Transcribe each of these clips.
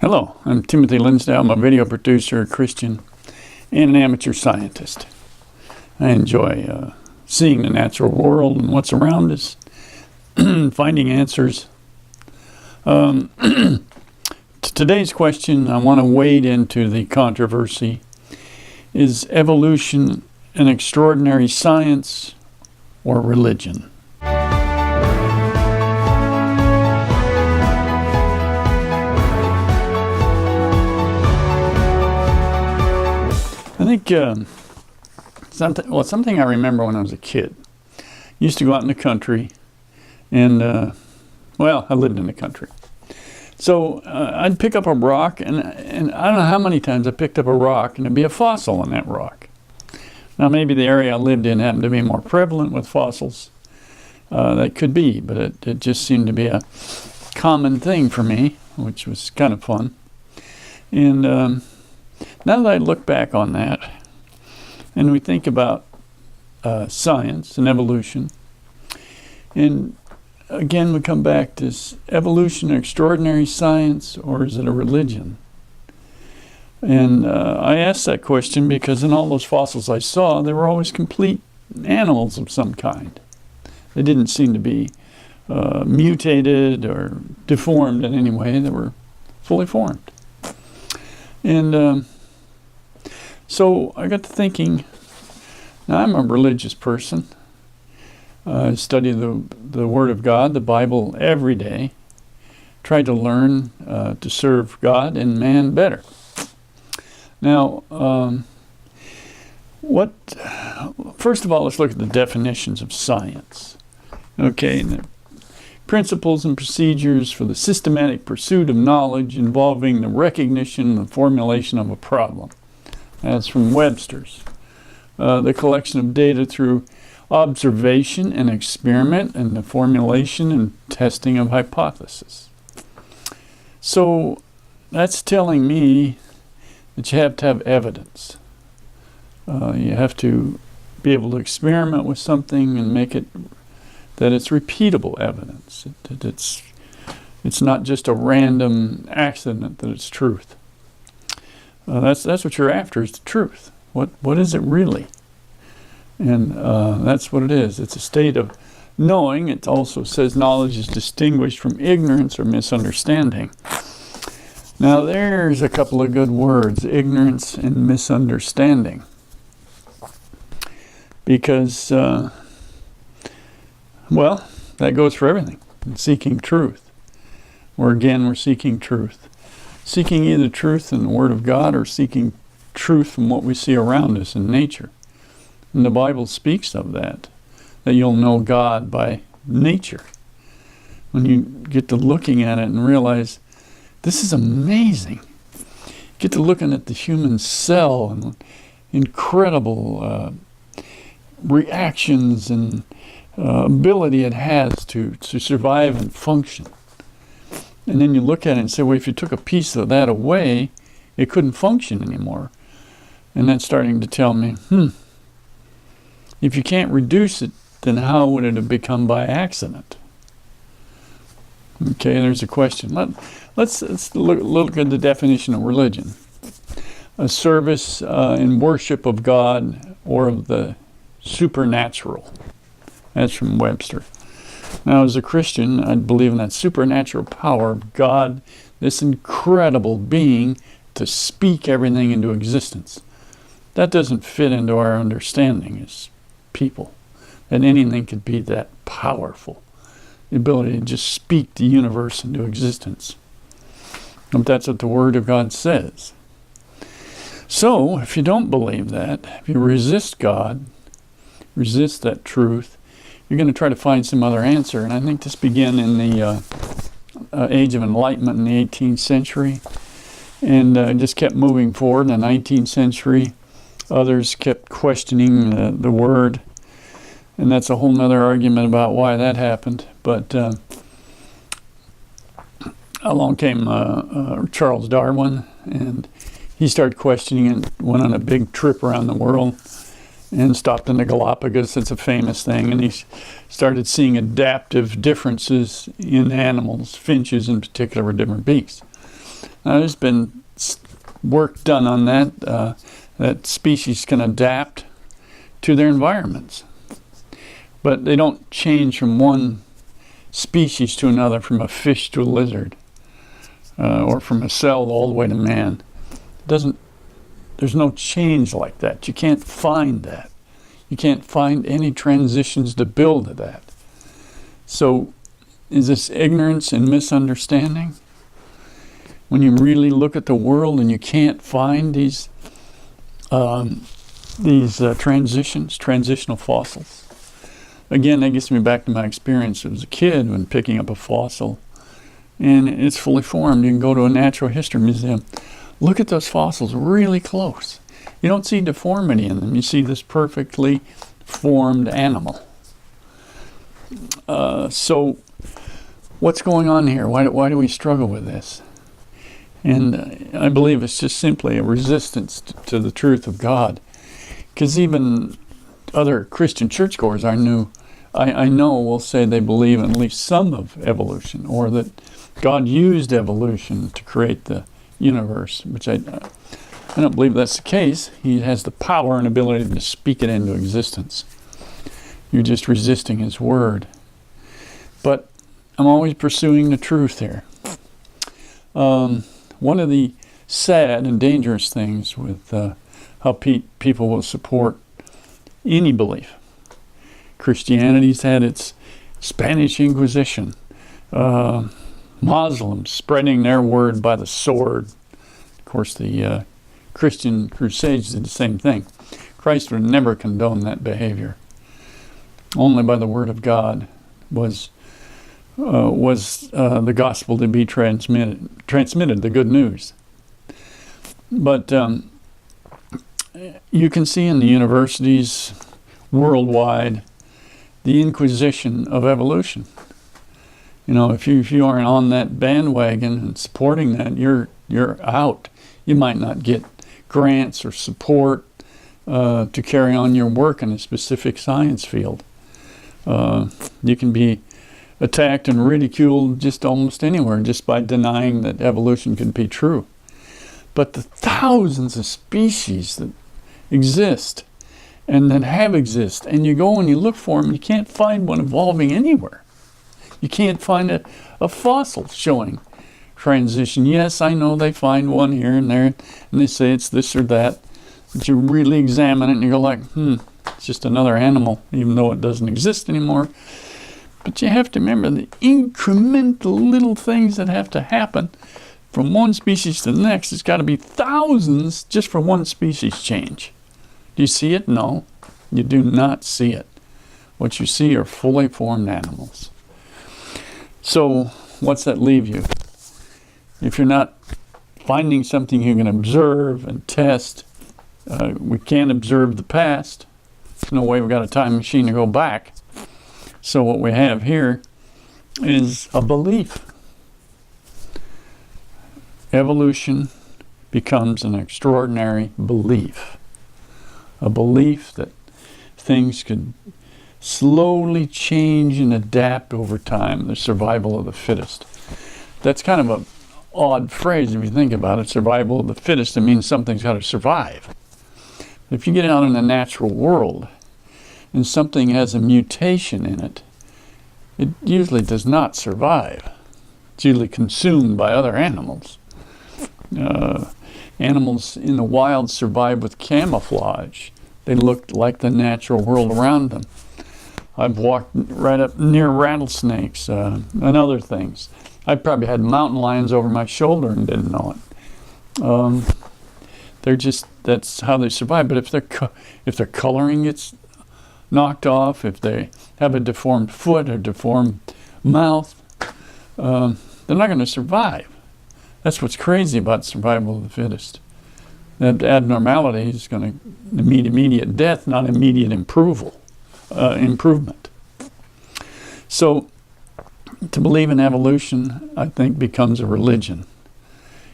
Hello, I'm Timothy Linsdau. I'm a video producer, a Christian, and an amateur scientist. I enjoy seeing the natural world and what's around us, finding answers. Today's question, I want to wade into the controversy. Is evolution an extraordinary science or religion? I think something I remember when I was a kid. Used to go out in the country, and I lived in the country. So I'd pick up a rock, and I don't know how many times I picked up a rock, and there'd be a fossil in that rock. Now maybe the area I lived in happened to be more prevalent with fossils. That could be, but it just seemed to be a common thing for me, which was kind of fun. And now that I look back on that, and we think about science and evolution, and again we come back to, is evolution an extraordinary science or is it a religion? And I asked that question because in all those fossils I saw, they were always complete animals of some kind. They didn't seem to be mutated or deformed in any way. They were fully formed. And so I got to thinking, now I'm a religious person. I study the Word of God, the Bible, every day. Try to learn to serve God and man better. Now, first of all, let's look at the definitions of science. Okay, the principles and procedures for the systematic pursuit of knowledge involving the recognition and formulation of a problem. That's from Webster's. The collection of data through observation and experiment and the formulation and testing of hypotheses. So that's telling me that you have to have evidence. You have to be able to experiment with something and make it that it's repeatable evidence. That it's not just a random accident, that it's truth. That's what you're after, is the truth. What is it really? And that's what it is. It's a state of knowing. It also says knowledge is distinguished from ignorance or misunderstanding. Now there's a couple of good words, ignorance and misunderstanding. Because, that goes for everything. Seeking truth. We're seeking truth. Seeking either truth in the Word of God or seeking truth from what we see around us in nature. And the Bible speaks of that you'll know God by nature. When you get to looking at it and realize, this is amazing. Get to looking at the human cell and incredible reactions and ability it has to survive and function. And then you look at it and say, well, if you took a piece of that away, it couldn't function anymore. And that's starting to tell me, if you can't reduce it, then how would it have become by accident? Okay, there's a question. Let's look at the definition of religion. A service and worship of God or of the supernatural. That's from Webster. Now, as a Christian, I believe in that supernatural power of God, this incredible being to speak everything into existence. That doesn't fit into our understanding as people, that anything could be that powerful. The ability to just speak the universe into existence. But that's what the Word of God says. So, if you don't believe that, if you resist God, resist that truth, you're going to try to find some other answer. And I think this began in the Age of Enlightenment in the 18th century. And just kept moving forward. In the 19th century, others kept questioning the Word. And that's a whole other argument about why that happened. But along came Charles Darwin, and he started questioning it, went on a big trip around the world, and stopped in the Galapagos. It's a famous thing. And he started seeing adaptive differences in animals, finches in particular, were different beaks. Now, there's been work done on that. That species can adapt to their environments. But they don't change from one species to another, from a fish to a lizard, or from a cell all the way to man. There's no change like that. You can't find that. You can't find any transitions to build to that. So, is this ignorance and misunderstanding? When you really look at the world and you can't find these transitional fossils. Again, that gets me back to my experience as a kid when picking up a fossil, and it's fully formed. You can go to a natural history museum. Look at those fossils really close. You don't see deformity in them. You see this perfectly formed animal. So what's going on here? Why do we struggle with this? And I believe it's just simply a resistance to the truth of God. Because even other Christian churchgoers I know will say they believe in at least some of evolution, or that God used evolution to create the universe, which I don't believe that's the case. He has the power and ability to speak it into existence. You're just resisting His word. But I'm always pursuing the truth here. One of the sad and dangerous things with how people will support any belief. Christianity's had its Spanish Inquisition. Muslims spreading their word by the sword. Of course, the Christian Crusades did the same thing. Christ would never condone that behavior. Only by the word of God was the gospel to be transmitted, the good news. But you can see in the universities worldwide the inquisition of evolution. You know, if you aren't on that bandwagon and supporting that, you're out. You might not get grants or support to carry on your work in a specific science field. You can be attacked and ridiculed just almost anywhere just by denying that evolution can be true. But the thousands of species that exist and that have existed, and you go and you look for them, you can't find one evolving anywhere. You can't find a fossil showing transition. Yes, I know they find one here and there, and they say it's this or that. But you really examine it and you go like, it's just another animal, even though it doesn't exist anymore. But you have to remember the incremental little things that have to happen from one species to the next. It's got to be thousands just for one species change. Do you see it? No, you do not see it. What you see are fully formed animals. So what's that leave you? If you're not finding something you can observe and test, we can't observe the past. There's no way we've got a time machine to go back. So what we have here is a belief. Evolution becomes an extraordinary belief. A belief that things could slowly change and adapt over time, the survival of the fittest. That's kind of an odd phrase if you think about it, survival of the fittest. It means something's got to survive. If you get out in the natural world and something has a mutation in it, it usually does not survive. It's usually consumed by other animals. Animals in the wild survive with camouflage. They look like the natural world around them. I've walked right up near rattlesnakes and other things. I probably had mountain lions over my shoulder and didn't know it. That's how they survive. But if their coloring gets knocked off, if they have a deformed foot or deformed mouth, they're not going to survive. That's what's crazy about survival of the fittest. That abnormality is going to mean immediate death, not immediate improvement. So, to believe in evolution, I think, becomes a religion.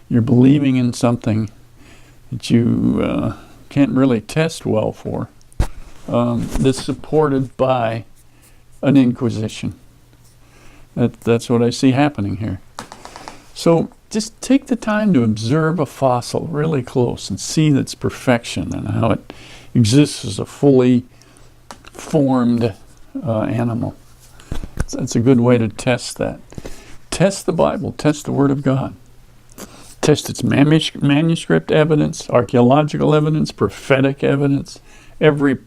You're believing in something that you can't really test well for, that's supported by an inquisition. That's what I see happening here. So, just take the time to observe a fossil really close and see its perfection and how it exists as a fully formed animal. That's a good way to test that. Test the Bible, test the Word of God. Test its manuscript evidence, archaeological evidence, prophetic evidence. Every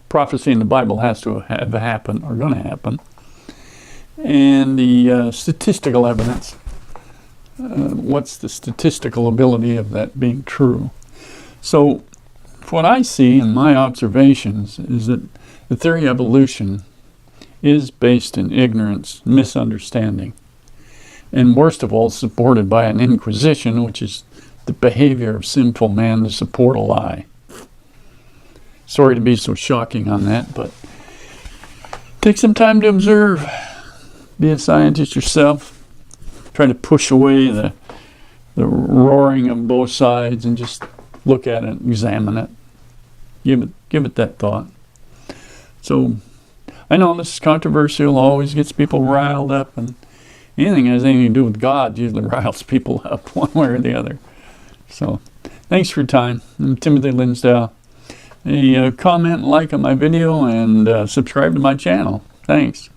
prophecy in the Bible has to have happened or going to happen. And the statistical evidence. What's the statistical ability of that being true? So what I see in my observations is that the theory of evolution is based in ignorance, misunderstanding, and worst of all, supported by an inquisition, which is the behavior of sinful man to support a lie. Sorry to be so shocking on that, but take some time to observe. Be a scientist yourself. Try to push away the roaring of both sides and just look at it, examine it. Give it that thought. So I know this is controversial, always gets people riled up, and anything that has anything to do with God usually riles people up one way or the other. So thanks for your time. I'm Timothy Linsdau. Comment, like on my video, and subscribe to my channel. Thanks.